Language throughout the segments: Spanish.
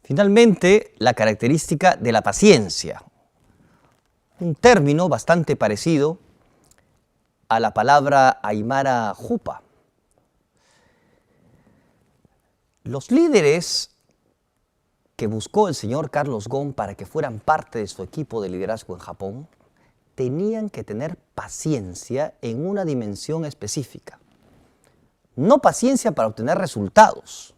Finalmente, la característica de la paciencia, un término bastante parecido a la palabra aymara jupa. Los líderes que buscó el señor Carlos Ghosn para que fueran parte de su equipo de liderazgo en Japón tenían que tener paciencia en una dimensión específica. No paciencia para obtener resultados.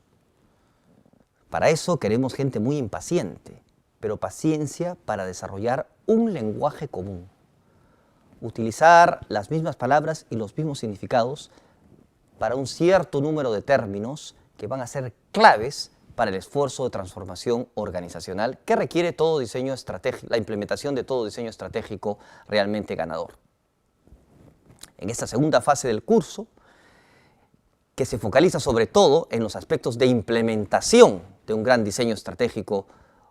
Para eso queremos gente muy impaciente, pero paciencia para desarrollar un lenguaje común. Utilizar las mismas palabras y los mismos significados para un cierto número de términos que van a ser claves para el esfuerzo de transformación organizacional que requiere todo diseño estratégico, la implementación de todo diseño estratégico realmente ganador. En esta segunda fase del curso, que se focaliza sobre todo en los aspectos de implementación de un gran diseño estratégico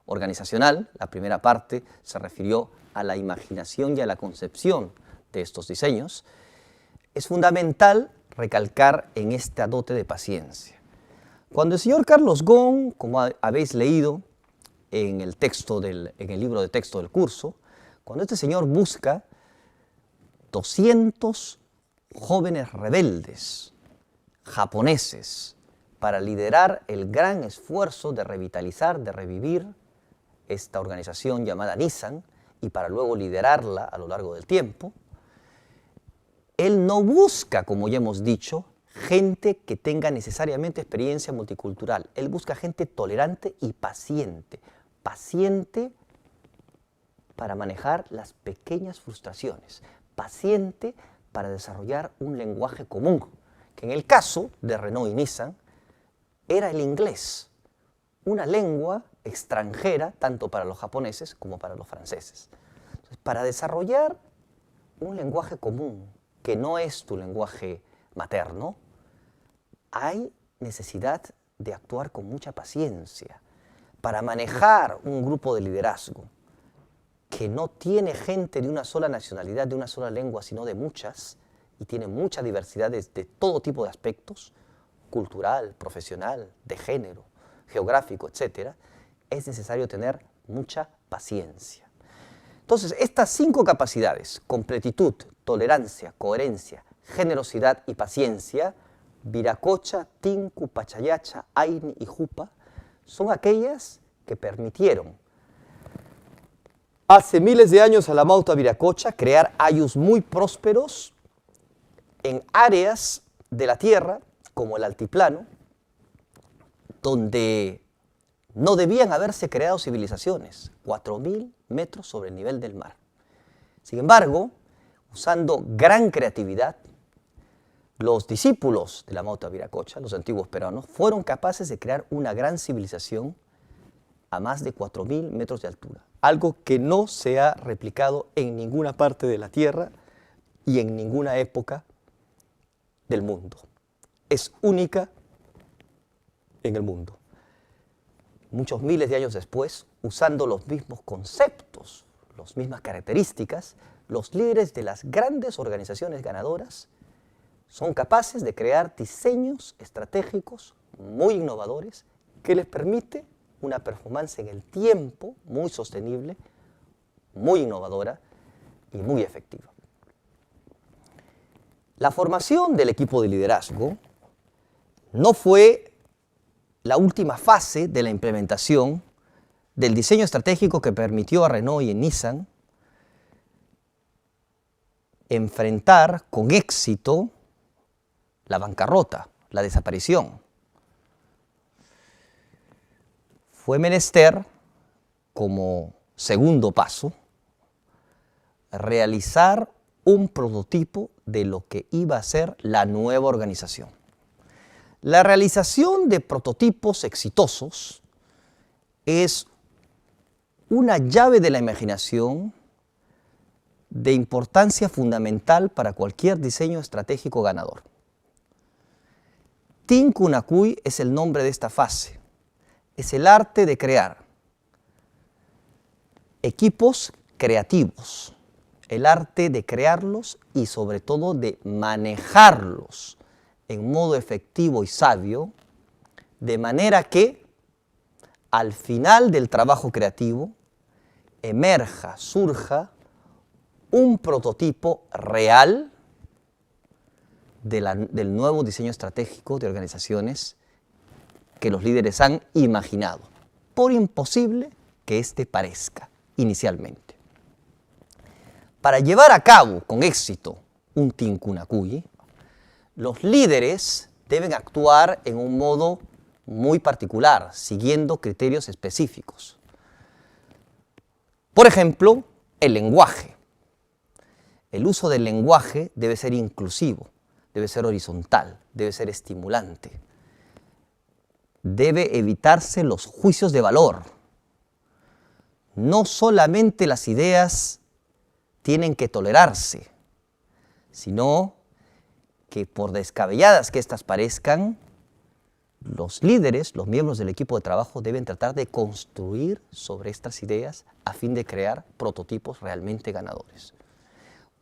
organizacional, la primera parte se refirió a la imaginación y a la concepción de estos diseños, es fundamental recalcar en esta dote de paciencia. Cuando el señor Carlos Ghosn, como habéis leído en el libro de texto del curso, cuando este señor busca 200 jóvenes rebeldes japoneses para liderar el gran esfuerzo de revitalizar, de revivir esta organización llamada Nissan y para luego liderarla a lo largo del tiempo, él no busca, como ya hemos dicho, gente que tenga necesariamente experiencia multicultural. Él busca gente tolerante y paciente. Paciente para manejar las pequeñas frustraciones. Paciente para desarrollar un lenguaje común, que en el caso de Renault y Nissan era el inglés, una lengua extranjera tanto para los japoneses como para los franceses. Entonces, para desarrollar un lenguaje común que no es tu lenguaje materno, hay necesidad de actuar con mucha paciencia para manejar un grupo de liderazgo que no tiene gente de una sola nacionalidad, de una sola lengua, sino de muchas, y tiene mucha diversidad de todo tipo de aspectos, cultural, profesional, de género, geográfico, etc., es necesario tener mucha paciencia. Entonces, estas 5 capacidades, completitud, tolerancia, coherencia, generosidad y paciencia, Viracocha, Tinku, Pachayacha, Aini y Jupa, son aquellas que permitieron hace miles de años a la Mauta Viracocha crear ayllus muy prósperos en áreas de la tierra, como el altiplano, donde no debían haberse creado civilizaciones, 4.000 metros sobre el nivel del mar. Sin embargo, usando gran creatividad, los discípulos de la Mauta Viracocha, los antiguos peruanos, fueron capaces de crear una gran civilización a más de 4.000 metros de altura, algo que no se ha replicado en ninguna parte de la Tierra y en ninguna época del mundo. Es única en el mundo. Muchos miles de años después, usando los mismos conceptos, las mismas características, los líderes de las grandes organizaciones ganadoras son capaces de crear diseños estratégicos muy innovadores que les permite una performance en el tiempo muy sostenible, muy innovadora y muy efectiva. La formación del equipo de liderazgo no fue la última fase de la implementación del diseño estratégico que permitió a Renault y a Nissan enfrentar con éxito la bancarrota, la desaparición. Fue menester, como segundo paso, realizar un prototipo de lo que iba a ser la nueva organización. La realización de prototipos exitosos es una llave de la imaginación de importancia fundamental para cualquier diseño estratégico ganador. Tinku Nakui es el nombre de esta fase. Es el arte de crear equipos creativos, el arte de crearlos y sobre todo de manejarlos en modo efectivo y sabio, de manera que al final del trabajo creativo emerja, surja un prototipo real del nuevo diseño estratégico de organizaciones que los líderes han imaginado, por imposible que éste parezca inicialmente. Para llevar a cabo con éxito un Tincunacuy, los líderes deben actuar en un modo muy particular, siguiendo criterios específicos. Por ejemplo, el lenguaje. El uso del lenguaje debe ser inclusivo, debe ser horizontal, debe ser estimulante. Debe evitarse los juicios de valor. No solamente las ideas tienen que tolerarse, sino que por descabelladas que éstas parezcan, los líderes, los miembros del equipo de trabajo deben tratar de construir sobre estas ideas a fin de crear prototipos realmente ganadores.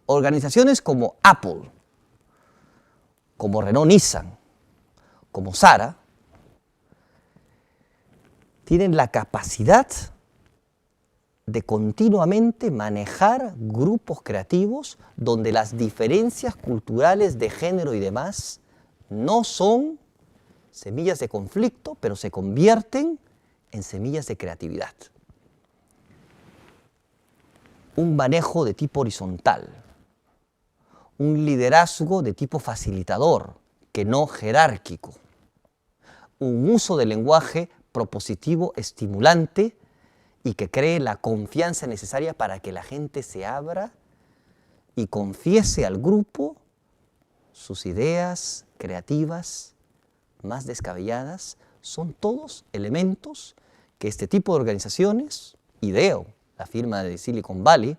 Organizaciones como Apple, como Renault-Nissan, como Zara, tienen la capacidad de continuamente manejar grupos creativos donde las diferencias culturales de género y demás no son semillas de conflicto, pero se convierten en semillas de creatividad. Un manejo de tipo horizontal, un liderazgo de tipo facilitador, que no jerárquico, un uso del lenguaje propositivo, estimulante y que cree la confianza necesaria para que la gente se abra y confiese al grupo sus ideas creativas más descabelladas, son todos elementos que este tipo de organizaciones, IDEO, la firma de Silicon Valley,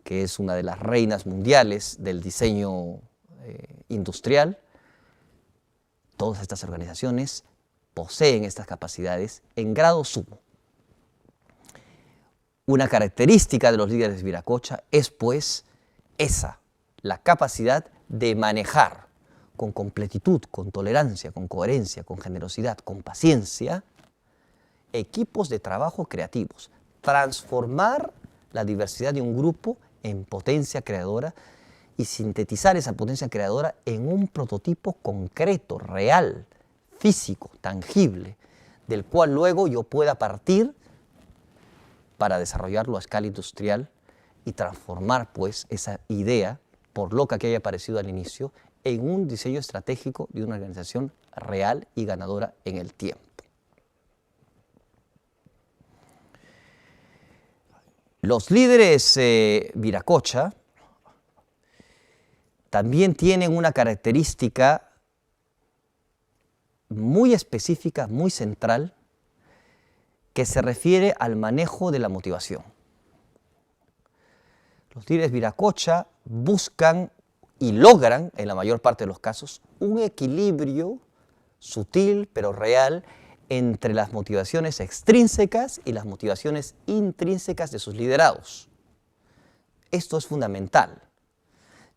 que es una de las reinas mundiales del diseño industrial, todas estas organizaciones poseen estas capacidades en grado sumo. Una característica de los líderes Viracocha es, pues, la capacidad de manejar con completitud, con tolerancia, con coherencia, con generosidad, con paciencia, equipos de trabajo creativos, transformar la diversidad de un grupo en potencia creadora y sintetizar esa potencia creadora en un prototipo concreto, real, físico, tangible, del cual luego yo pueda partir para desarrollarlo a escala industrial y transformar, pues, esa idea, por loca que haya parecido al inicio, en un diseño estratégico de una organización real y ganadora en el tiempo. Los líderes Viracocha también tienen una característica muy específica, muy central, que se refiere al manejo de la motivación. Los líderes Viracocha buscan y logran, en la mayor parte de los casos, un equilibrio sutil pero real entre las motivaciones extrínsecas y las motivaciones intrínsecas de sus liderados. Esto es fundamental,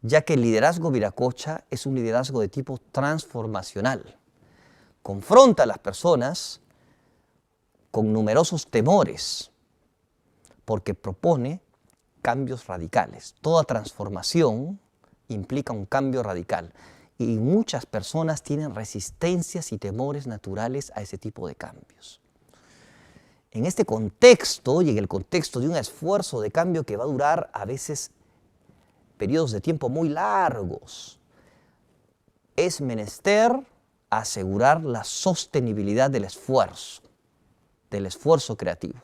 ya que el liderazgo Viracocha es un liderazgo de tipo transformacional. Confronta a las personas con numerosos temores, porque propone cambios radicales. Toda transformación implica un cambio radical y muchas personas tienen resistencias y temores naturales a ese tipo de cambios. En este contexto y en el contexto de un esfuerzo de cambio que va a durar a veces periodos de tiempo muy largos, es menester asegurar la sostenibilidad del esfuerzo creativo,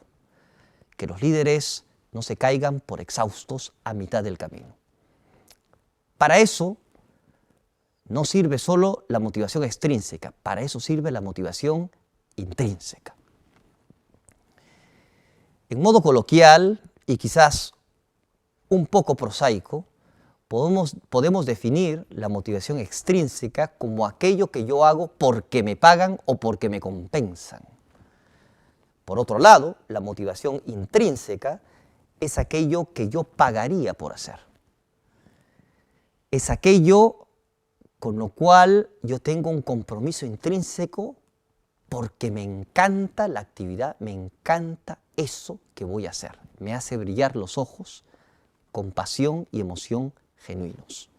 que los líderes no se caigan por exhaustos a mitad del camino. Para eso no sirve solo la motivación extrínseca, para eso sirve la motivación intrínseca. En modo coloquial y quizás un poco prosaico, podemos definir la motivación extrínseca como aquello que yo hago porque me pagan o porque me compensan. Por otro lado, la motivación intrínseca es aquello que yo pagaría por hacer. Es aquello con lo cual yo tengo un compromiso intrínseco porque me encanta la actividad, me encanta eso que voy a hacer. Me hace brillar los ojos con pasión y emoción genuinos.